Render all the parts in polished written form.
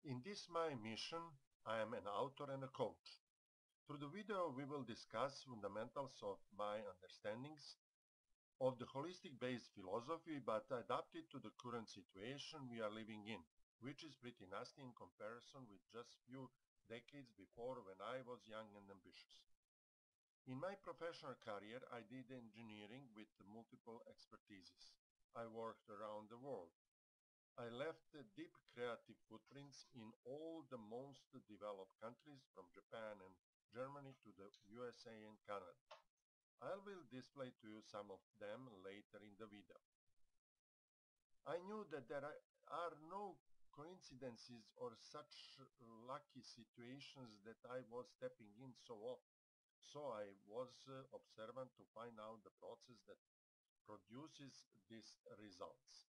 In this my mission, I am an author and a coach. Through the video we will discuss fundamentals of my understandings of the holistic-based philosophy but adapted to the current situation we are living in, which is pretty nasty in comparison with just few decades before when I was young and ambitious. In my professional career I did engineering with multiple expertises. I worked around the world. I left deep creative footprints in all the most developed countries from Japan and Germany to the USA and Canada. I will display to you some of them later in the video. I knew that there are no coincidences or such lucky situations that I was stepping in so often. So I was observant to find out the process that produces these results.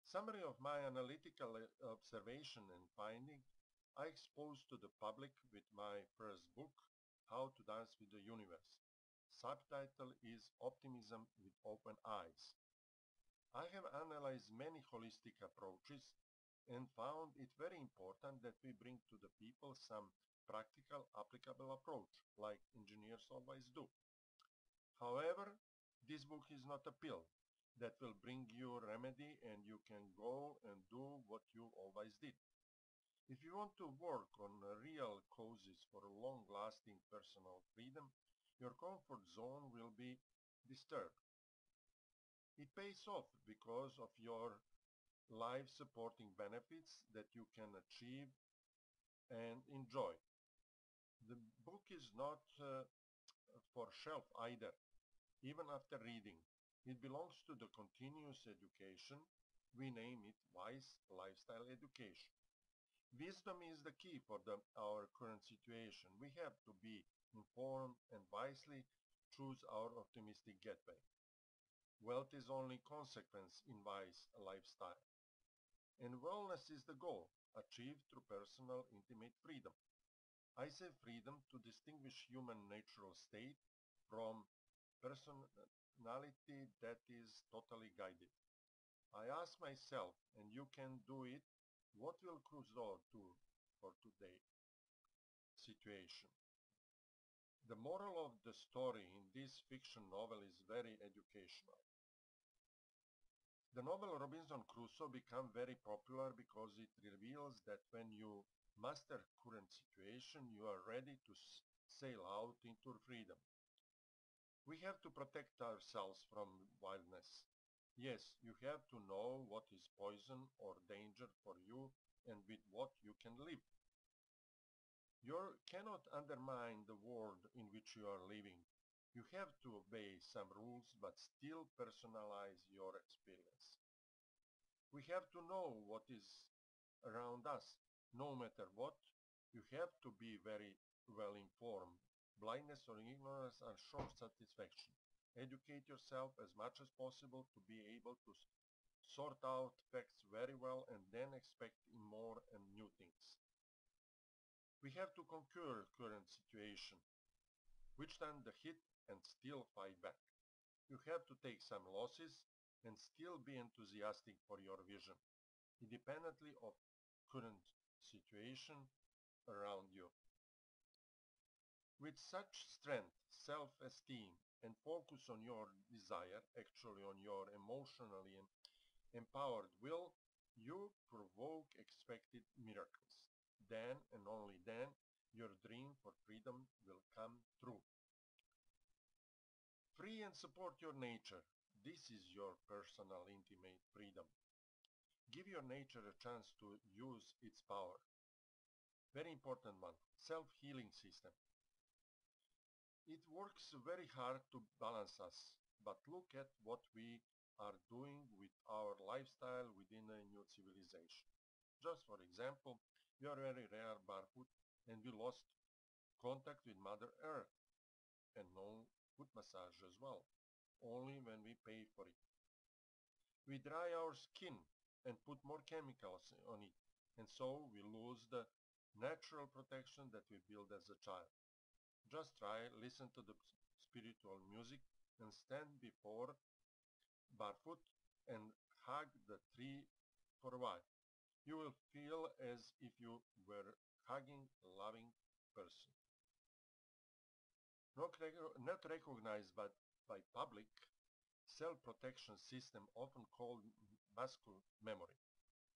Summary of my analytical observation and finding I exposed to the public with my first book, How to Dance with the Universe. Subtitle is Optimism with Open Eyes. I have analyzed many holistic approaches and found it very important that we bring to the people some practical applicable approach, like engineers always do. However, this book is not a pill that will bring you a remedy and you can go and do what you always did. If you want to work on real causes for long-lasting personal freedom, your comfort zone will be disturbed. It pays off because of your life-supporting benefits that you can achieve and enjoy. The book is not for shelf either, even after reading. It belongs to the continuous education. We name it Wise Lifestyle Education. Wisdom is the key for our current situation. We have to be informed and wisely choose our optimistic gateway. Wealth is only consequence in wise lifestyle. And wellness is the goal, achieved through personal intimate freedom. I say freedom to distinguish human natural state from personality that is totally guided. I ask myself, and you can do it, what will Crusoe do for today situation? The moral of the story in this fiction novel is very educational. The novel Robinson Crusoe became very popular because it reveals that when you master current situation, you are ready to sail out into freedom. We have to protect ourselves from wildness. Yes, you have to know what is poison or danger for you and with what you can live. You cannot undermine the world in which you are living. You have to obey some rules but still personalize your experience. We have to know what is around us. No matter what, you have to be very well informed. Blindness or ignorance are short satisfaction. Educate yourself as much as possible to be able to sort out facts very well and then expect more and new things. We have to conquer current situation, withstand the hit and still fight back. You have to take some losses and still be enthusiastic for your vision, independently of current situation around you. With such strength, self-esteem, and focus on your desire, actually on your emotionally empowered will, you provoke expected miracles. Then and only then, your dream for freedom will come true. Free and support your nature. This is your personal intimate freedom. Give your nature a chance to use its power. Very important one, self-healing system. It works very hard to balance us, but look at what we are doing with our lifestyle within a new civilization. Just for example, we are very rare barefoot and we lost contact with Mother Earth and no foot massage as well, only when we pay for it. We dry our skin and put more chemicals on it, and so we lose the natural protection that we built as a child. Just try, listen to the spiritual music and stand before barefoot and hug the tree for a while. You will feel as if you were hugging a loving person. Not recognized by public, self-protection system, often called muscle memory.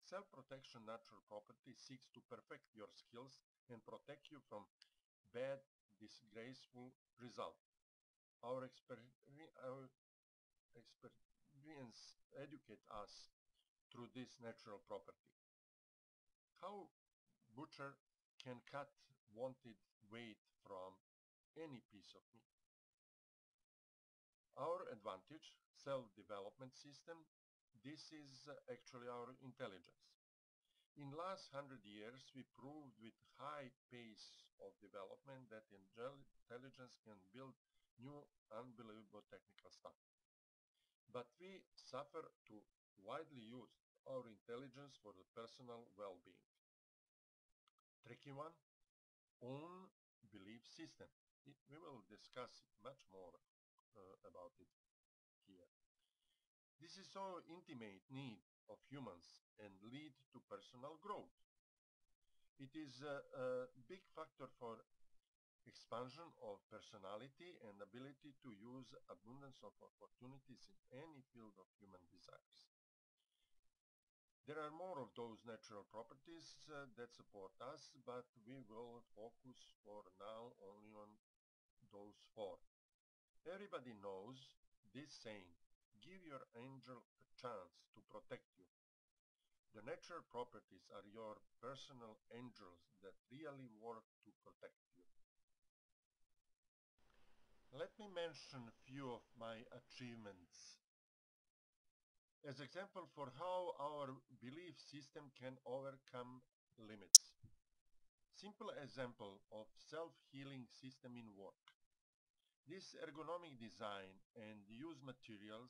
Self-protection natural property seeks to perfect your skills and protect you from bad, disgraceful result. Our experience educate us through this natural property. How butcher can cut wanted weight from any piece of meat. Our advantage, self-development system, this is actually our intelligence. In last 100 years, we proved with high pace of development that intelligence can build new unbelievable technical stuff. But we suffer to widely use our intelligence for the personal well-being. Tricky one, own belief system. We will discuss much more about it here. This is so intimate need of humans and lead to personal growth. It is a big factor for expansion of personality and ability to use abundance of opportunities in any field of human desires. There are more of those natural properties that support us, but we will focus for now only on those four. Everybody knows this saying, give your angel a chance to protect you. The natural properties are your personal angels that really work to protect you. Let me mention a few of my achievements as example for how our belief system can overcome limits. Simple example of self-healing system in work. This ergonomic design and use materials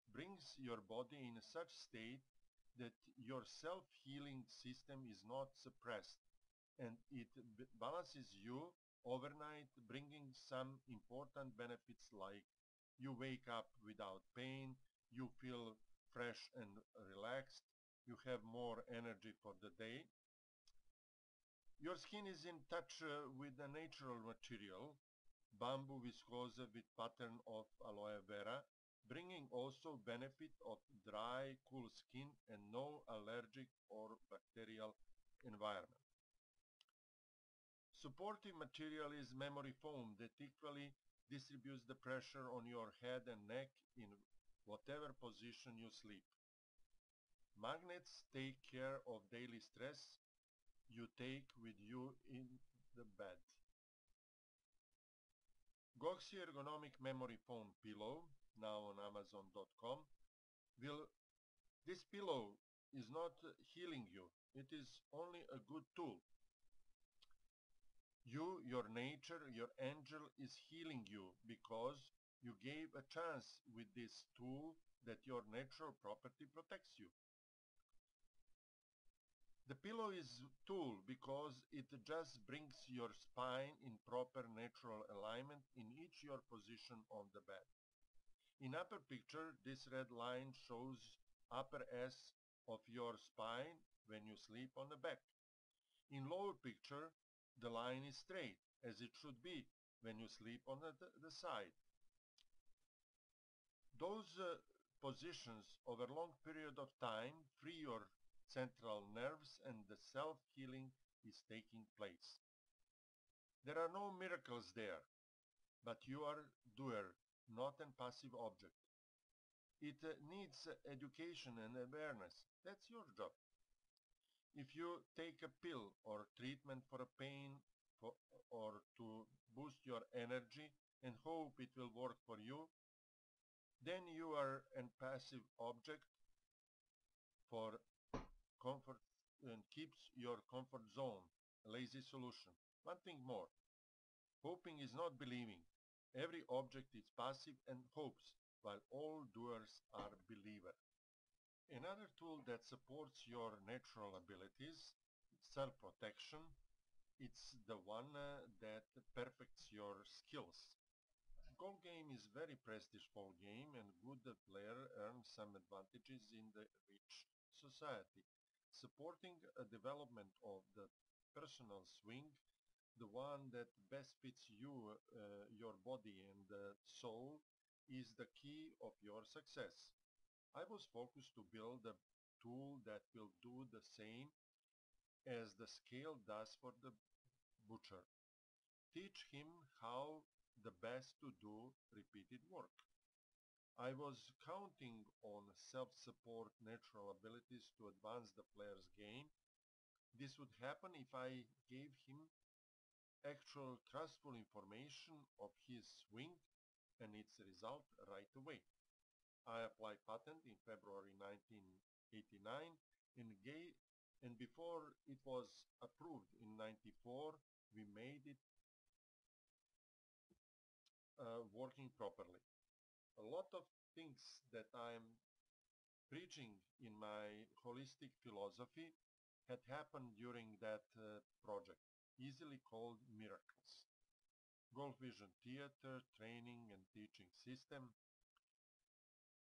brings your body in such state that your self-healing system is not suppressed and it balances you overnight, bringing some important benefits like you wake up without pain, you feel fresh and relaxed, you have more energy for the day. Your skin is in touch with a natural material, bamboo viscose with pattern of aloe vera, bringing also benefit of dry, cool skin and no allergic or bacterial environment. Supportive material is memory foam that equally distributes the pressure on your head and neck in whatever position you sleep. Magnets take care of daily stress you take with you in the bed. Goxi Ergonomic Memory Foam Pillow, now on Amazon.com, this pillow is not healing you, it is only a good tool. You, your nature, your angel is healing you because you gave a chance with this tool that your natural property protects you. The pillow is tool because it just brings your spine in proper natural alignment in each your position on the bed. In upper picture, this red line shows upper S of your spine when you sleep on the back. In lower picture, the line is straight, as it should be when you sleep on the side. Those positions over a long period of time free your central nerves and the self-healing is taking place. There are no miracles there, but you are doer, not a passive object. It needs education and awareness. That's your job. If you take a pill or treatment for a pain or to boost your energy and hope it will work for you, then you are a passive object for comfort and keeps your comfort zone, a lazy solution. One thing more, hoping is not believing. Every object is passive and hopes, while all doers are believer. Another tool that supports your natural abilities, self-protection, it's the one that perfects your skills. Golf game is very prestigeful game and good player earn some advantages in the rich society. supporting a development of the personal swing, the one that best fits you, your body and soul, is the key of your success. I was focused to build a tool that will do the same as the scale does for the butcher. Teach him how the best to do repeated work. I was counting on self-support natural abilities to advance the player's game. This would happen if I gave him actual trustful information of his swing and its result right away. I applied patent in February 1989 and before it was approved in 94, we made it working properly. A lot of things that I'm preaching in my holistic philosophy had happened during that project, easily called miracles. Golf Vision Theater, training and teaching system.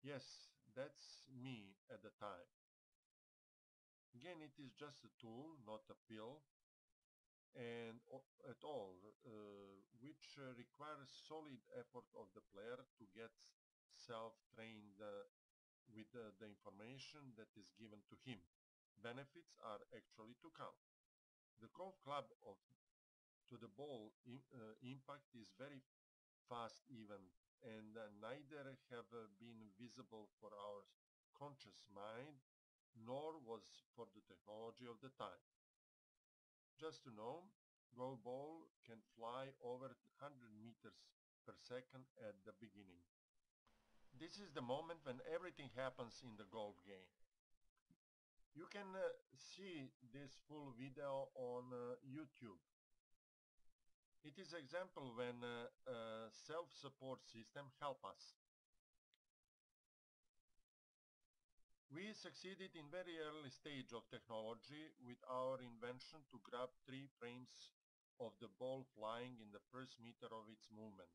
Yes, that's me at the time. Again, it is just a tool, not a pill, and at all, which requires solid effort of the player to get self-trained with the information that is given to him. Benefits are actually to come. The golf club to the ball impact is very fast even, and neither have been visible for our conscious mind, nor was for the technology of the time. Just to know, golf ball can fly over 100 meters per second at the beginning. This is the moment when everything happens in the golf game. You can see this full video on YouTube. It is example when a self-support system help us. We succeeded in very early stage of technology with our invention to grab 3 frames of the ball flying in the first meter of its movement.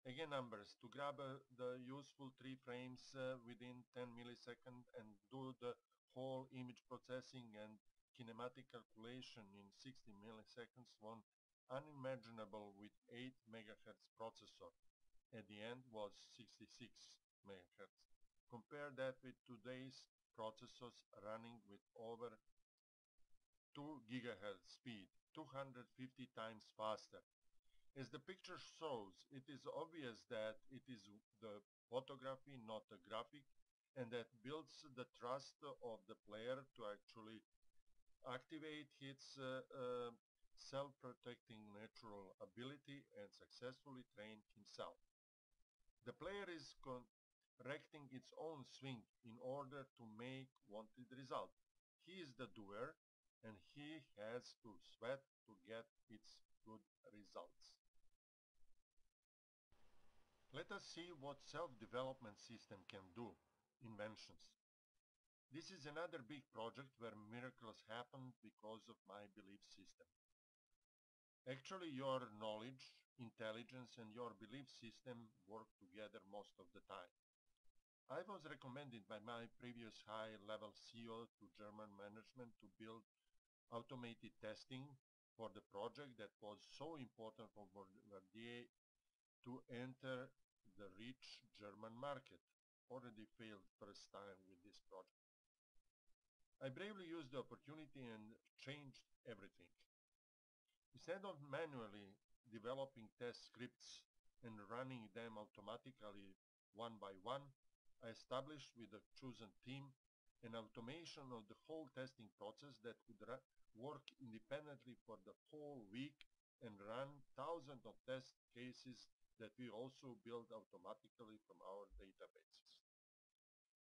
Again numbers, to grab the useful 3 frames within 10 milliseconds and do the whole image processing and kinematic calculation in 60 milliseconds was unimaginable with 8 MHz processor. At the end was 66 MHz. Compare that with today's processors running with over 2 GHz speed, 250 times faster. As the picture shows, it is obvious that it is the photography, not the graphic, and that builds the trust of the player to actually activate his self-protecting natural ability and successfully train himself. The player is correcting its own swing in order to make wanted result. He is the doer and he has to sweat to get its good results. Let us see what self-development system can do. Inventions. This is another big project where miracles happen because of my belief system. Actually, your knowledge, intelligence and your belief system work together most of the time. I was recommended by my previous high-level CEO to German management to build automated testing for the project that was so important for Verdier to enter the rich German market. Already failed first time with this project. I bravely used the opportunity and changed everything. Instead of manually developing test scripts and running them automatically one by one, I established with a chosen team an automation of the whole testing process that could work independently for the whole week and run thousands of test cases that we also build automatically from our databases.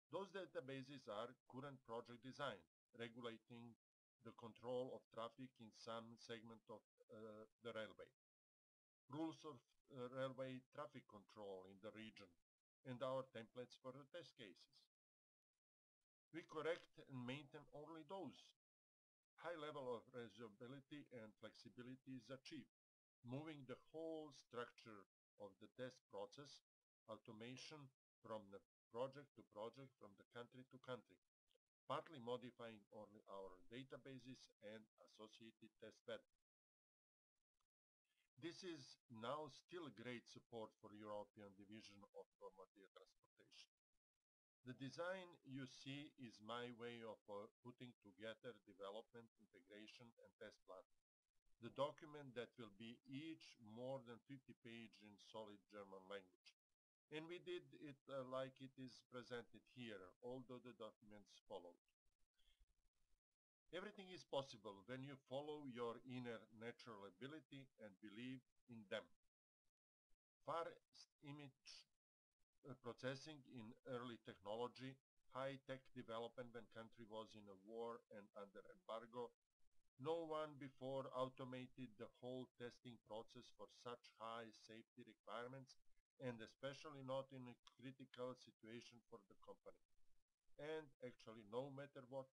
Those databases are current project design, regulating the control of traffic in some segment of the railway, rules of railway traffic control in the region, and our templates for the test cases. We correct and maintain only those. High level of reusability and flexibility is achieved, moving the whole structure of the test process, automation from the project to project, from the country to country. partly modifying only our databases and associated test bed. This is now still great support for European division of automobile transportation. The design you see is my way of putting together development, integration and test plan. The document that will be each more than 50 pages in solid German language. And we did it like it is presented here, although the documents followed. Everything is possible when you follow your inner natural ability and believe in them. Fast image processing in early technology, high-tech development when country was in a war and under embargo. No one before automated the whole testing process for such high safety requirements, and especially not in a critical situation for the company. And actually, no matter what,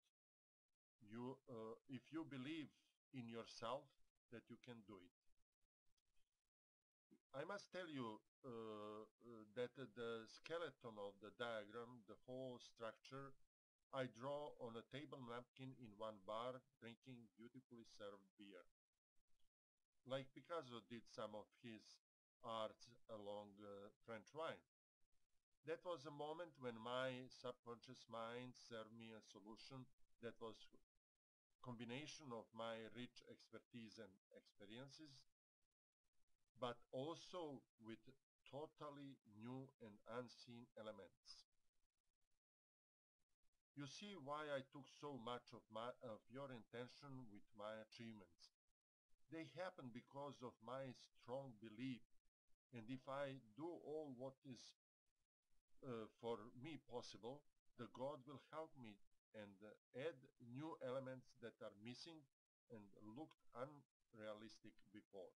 if you believe in yourself, that you can do it. I must tell you that the skeleton of the diagram, the whole structure, I draw on a table napkin in one bar, drinking beautifully served beer. Like Picasso did some of his arts along French wine. That was a moment when my subconscious mind served me a solution that was combination of my rich expertise and experiences, but also with totally new and unseen elements. You see why I took so much of your intention with my achievements. They happen because of my strong belief, and if I do all what is for me possible, the God will help me and add new elements that are missing and looked unrealistic before.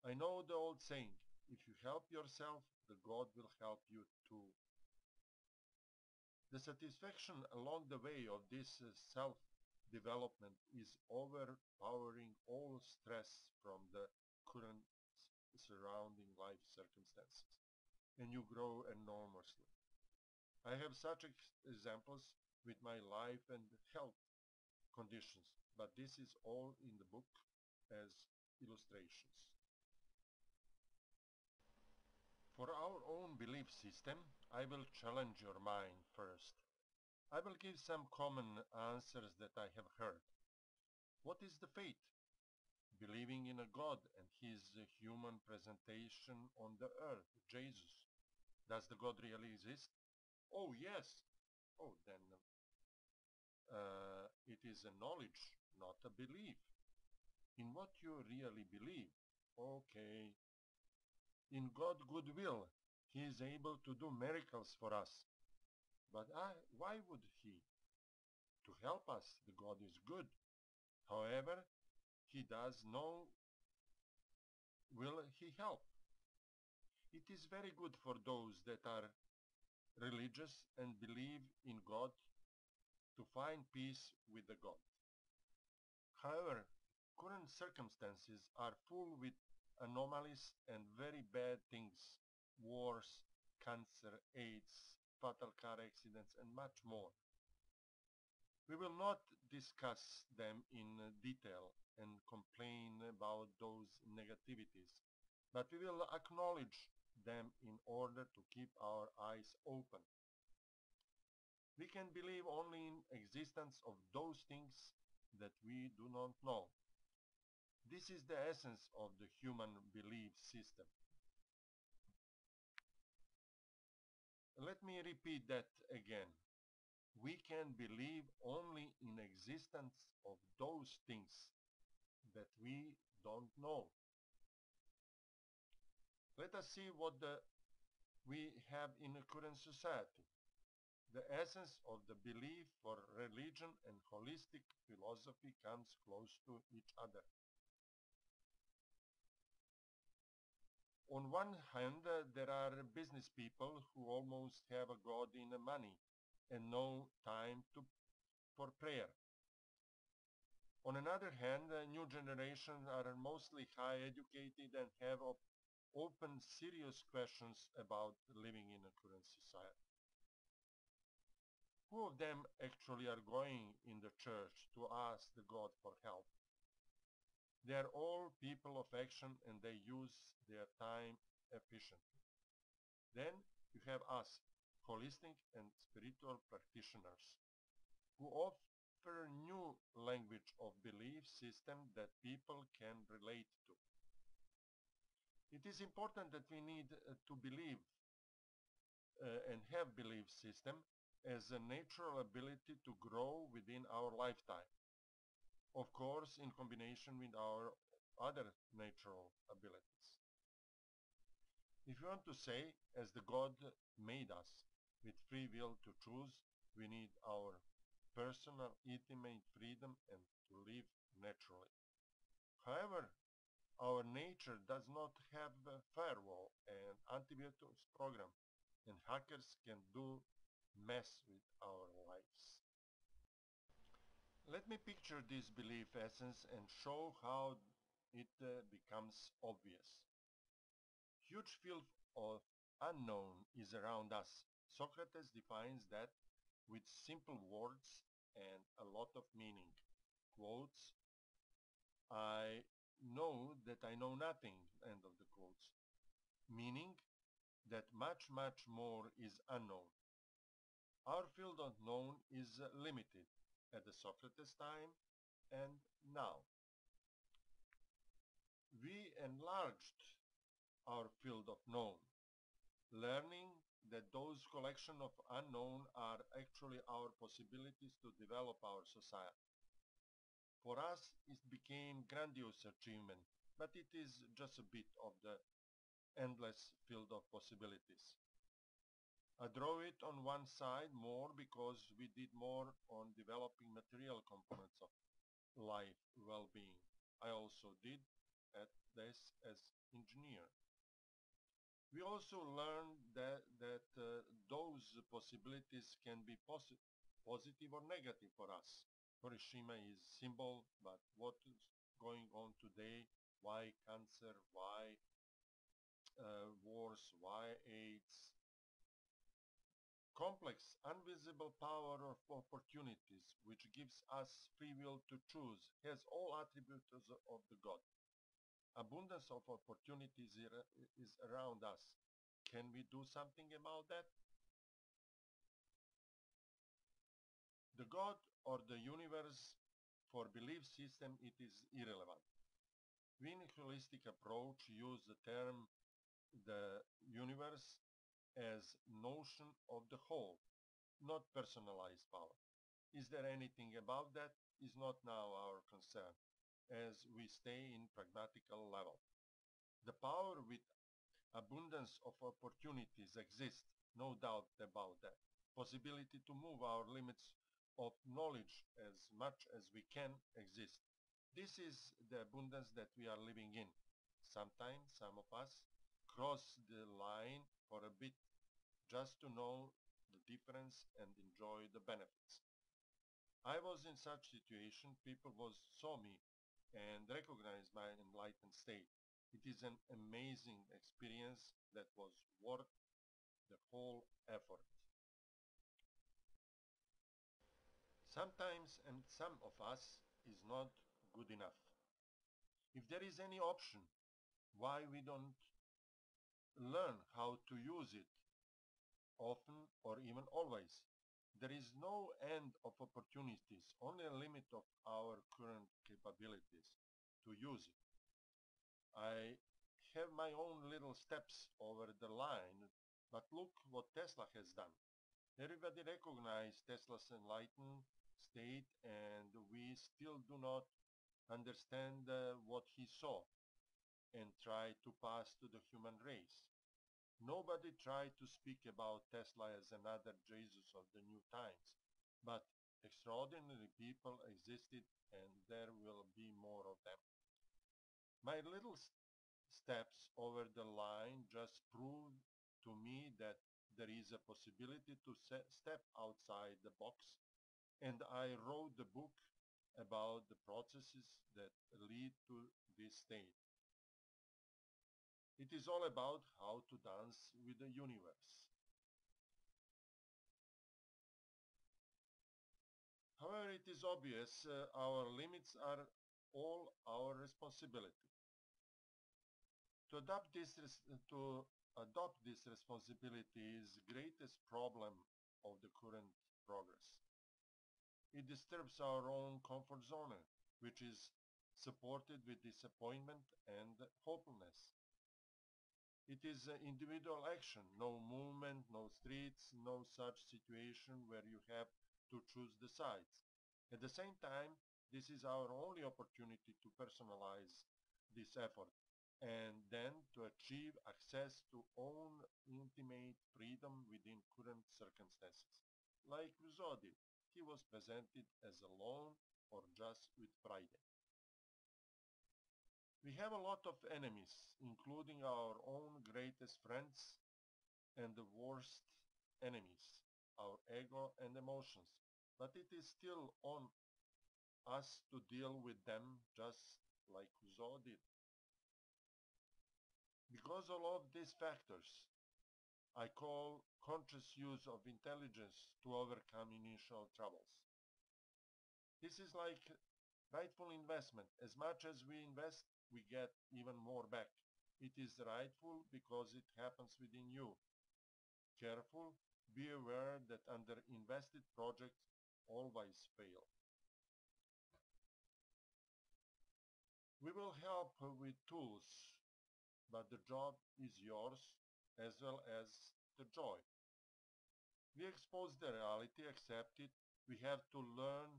I know the old saying, if you help yourself, the God will help you too. The satisfaction along the way of this self-development is overpowering all stress from the current surrounding life circumstances, and you grow enormously. I have such examples with my life and health conditions, but this is all in the book as illustrations. For our own belief system, I will challenge your mind first. I will give some common answers that I have heard. What is the faith? Believing in a God and his human presentation on the earth, Jesus. Does the God really exist? Oh yes. Oh, then it is a knowledge, not a belief. In what you really believe. Okay. In God's goodwill, he is able to do miracles for us. But why would he? To help us, the God is good. However, he does know will he help. It is very good for those that are religious and believe in God to find peace with the God. However, current circumstances are full with anomalies and very bad things, wars, cancer, AIDS, fatal car accidents and much more. We will not discuss them in detail and complain about those negativities, but we will acknowledge them in order to keep our eyes open. We can believe only in existence of those things that we do not know. This is the essence of the human belief system. Let me repeat that again. We can believe only in existence of those things that we don't know. Let us see what we have in the current society. The essence of the belief for religion and holistic philosophy comes close to each other. On one hand, there are business people who almost have a God in money and no time for prayer. On another hand, new generations are mostly high educated and have open serious questions about living in a current society. Who of them actually are going in the church to ask the God for help? They are all people of action and they use their time efficiently. Then you have us, holistic and spiritual practitioners, who offer new language of belief system that people can relate to. It is important that we need to believe and have belief system as a natural ability to grow within our lifetime. Of course, in combination with our other natural abilities. If you want to say, as the God made us, with free will to choose, we need our personal, intimate freedom and to live naturally. However, our nature does not have a firewall and antivirus program, and hackers can do mess with our lives. Let me picture this belief essence and show how it becomes obvious. Huge field of unknown is around us. Socrates defines that with simple words and a lot of meaning. Quotes, I know that I know nothing, end of the quotes. Meaning that much, much more is unknown. Our field of known is limited at the Socrates time and now. We enlarged our field of known, learning that those collection of unknown are actually our possibilities to develop our society. For us, it became grandiose achievement, but it is just a bit of the endless field of possibilities. I draw it on one side more because we did more on developing material components of life well-being. I also did at this as engineer. We also learned that those possibilities can be positive or negative for us. Hiroshima is symbol, but what is going on today? Why cancer? Why wars? Why AIDS? Complex, invisible power of opportunities, which gives us free will to choose, has all attributes of the God. Abundance of opportunities is around us. Can we do something about that? The God or the universe, for belief system, it is irrelevant. We in holistic approach use the term the universe as notion of the whole, not personalized power. Is there anything about that? Is not now our concern, as we stay in pragmatical level. The power with abundance of opportunities exists, no doubt about that. Possibility to move our limits of knowledge as much as we can exist. This is the abundance that we are living in. Sometimes some of us cross the line for a bit just to know the difference and enjoy the benefits. I was in such situation, people saw me and recognized my enlightened state. It is an amazing experience that was worth the whole effort. Sometimes, and some of us, is not good enough. If there is any option, why we don't learn how to use it, often or even always? There is no end of opportunities, only a limit of our current capabilities to use it. I have my own little steps over the line, but look what Tesla has done. Everybody recognizes Tesla's enlightened state and we still do not understand what he saw and try to pass to the human race. Nobody tried to speak about Tesla as another Jesus of the new times, but extraordinary people existed and there will be more of them. My little steps over the line just prove to me that there is a possibility to step outside the box, and I wrote the book about the processes that lead to this state. It is all about how to dance with the universe. it is obvious, our limits are all our responsibility. To adopt this responsibility is the greatest problem of the current progress. It disturbs our own comfort zone, which is supported with disappointment and hopelessness. It is individual action, no movement, no streets, no such situation where you have to choose the sides. At the same time, this is our only opportunity to personalize this effort and then to achieve access to own intimate freedom within current circumstances. Like Rousseau did, he was presented as alone or just with Friday. We have a lot of enemies, including our own greatest friends and the worst enemies, our ego and emotions. But it is still on us to deal with them just like Rousseau did. Because of all of these factors, I call conscious use of intelligence to overcome initial troubles. This is like rightful investment. As much as we invest, we get even more back. It is rightful because it happens within you. Careful, be aware that under-invested projects always fail. We will help with tools, but the job is yours as well as the joy. We expose the reality, accept it. We have to learn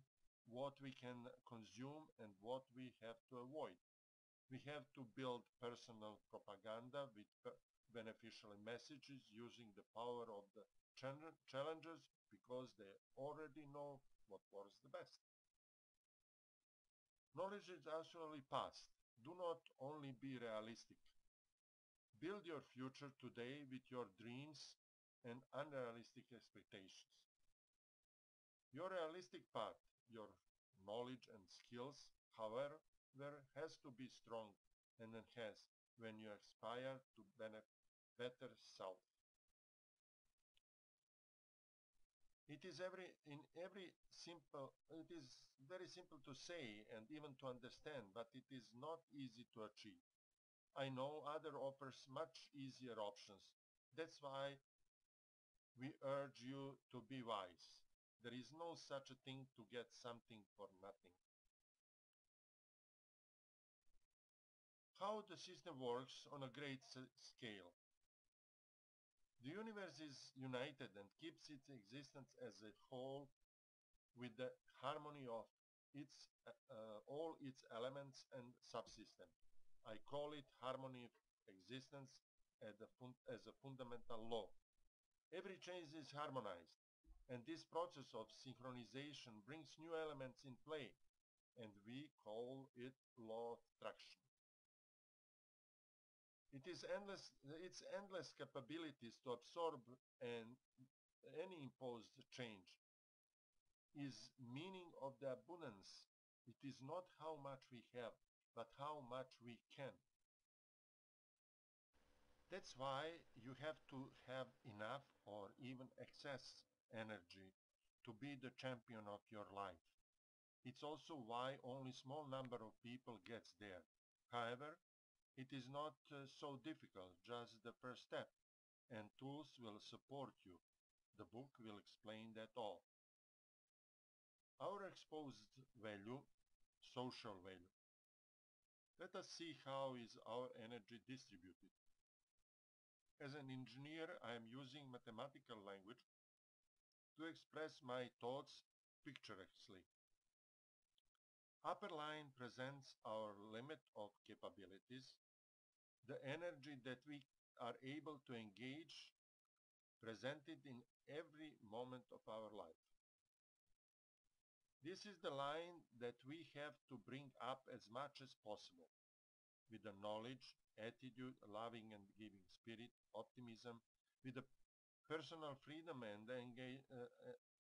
what we can consume and what we have to avoid. We have to build personal propaganda with beneficial messages using the power of the challenges because they already know what works the best. Knowledge is actually past. Do not only be realistic. Build your future today with your dreams and unrealistic expectations. Your realistic path, your knowledge and skills, however, has to be strong and enhanced when you aspire to better self. It is very simple to say and even to understand, but it is not easy to achieve. I know other offers much easier options. That's why we urge you to be wise. There is no such a thing to get something for nothing. How the system works on a great scale. The universe is united and keeps its existence as a whole with the harmony of all its elements and subsystems. I call it harmony of existence as a fundamental law. Every change is harmonized, and this process of synchronization brings new elements in play, and we call it law of attraction. Its endless capabilities to absorb any imposed change is meaning of the abundance. It is not how much we have, but how much we can. That's why you have to have enough or even excess energy to be the champion of your life. It's also why only small number of people gets there. However, it is not so difficult, just the first step, and tools will support you. The book will explain that all. Our exposed value, social value. Let us see how is our energy distributed. As an engineer, I am using mathematical language to express my thoughts picturesquely. Upper line presents our limit of capabilities, the energy that we are able to engage, presented in every moment of our life. This is the line that we have to bring up as much as possible, with the knowledge, attitude, loving and giving spirit, optimism, with the personal freedom and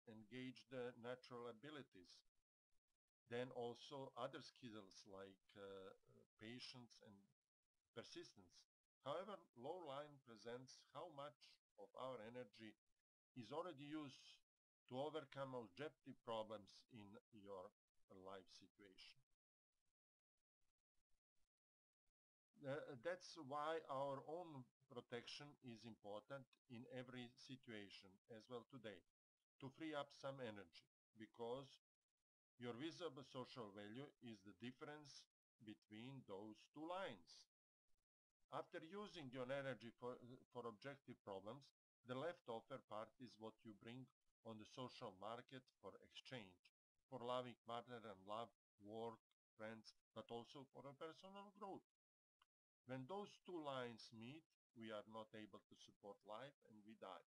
engage the natural abilities. Then also other skills like patience and persistence. However, low line presents how much of our energy is already used to overcome objective problems in your life situation. That's why our own protection is important in every situation as well today, to free up some energy, because your visible social value is the difference between those two lines. After using your energy for objective problems, the leftover part is what you bring on the social market for exchange, for loving partner and love, work, friends, but also for a personal growth. When those two lines meet, we are not able to support life and we die.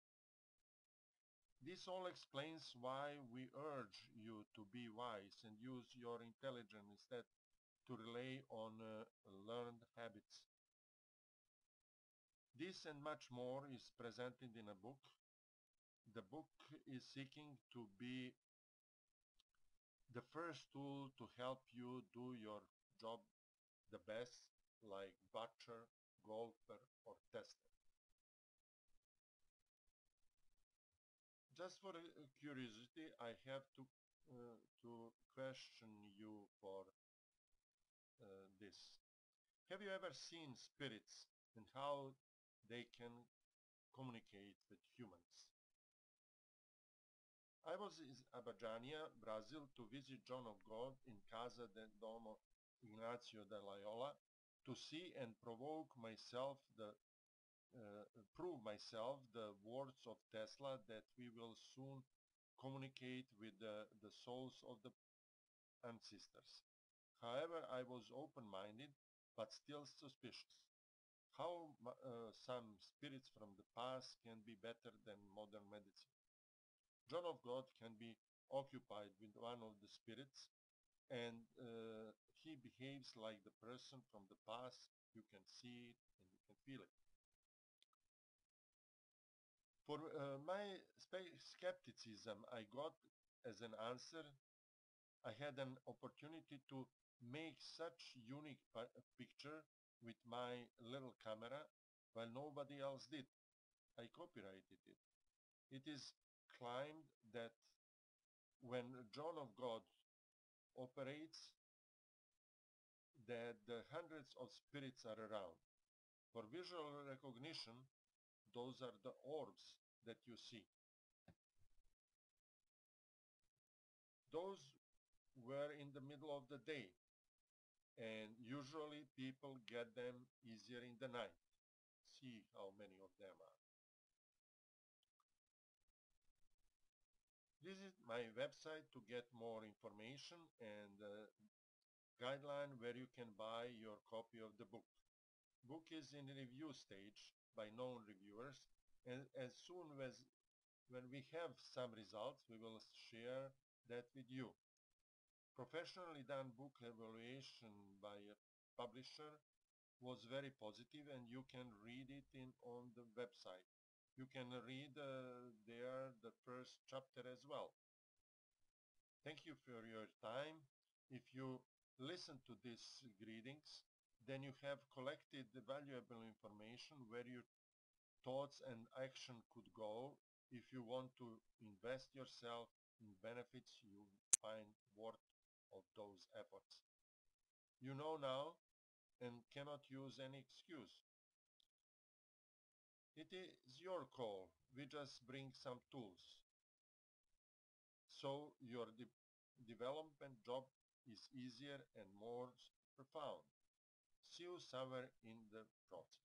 This all explains why we urge you to be wise and use your intelligence instead to rely on learned habits. This and much more is presented in a book. The book is seeking to be the first tool to help you do your job the best, like butcher, golfer, or tester. Just for curiosity, I have to question you for this. Have you ever seen spirits and how they can communicate with humans? I was in Abadjania, Brazil, to visit John of God in Casa del Domo Ignacio de Loyola to see and prove myself the words of Tesla that we will soon communicate with the souls of the ancestors. However, I was open-minded but still suspicious. How some spirits from the past can be better than modern medicine. John of God can be occupied with one of the spirits and he behaves like the person from the past. You can see it and you can feel it. For my skepticism, I got as an answer, I had an opportunity to make such unique picture with my little camera while nobody else did. I copyrighted it. It is claimed that when John of God operates, that the hundreds of spirits are around. For visual recognition, those are the orbs that you see. Those were in the middle of the day, and usually people get them easier in the night. See how many of them are. Visit my website to get more information and guideline where you can buy your copy of the book. Book is in review stage by known reviewers, and as soon as when we have some results, we will share that with you. Professionally done book evaluation by a publisher was very positive, and you can read it on the website. You can read there the first chapter as well. Thank you for your time. If you listen to these greetings, then you have collected the valuable information where your thoughts and action could go if you want to invest yourself in benefits you find worth of those efforts. You know now and cannot use any excuse. It is your call. We just bring some tools. So your development job is easier and more profound. See you somewhere in the process.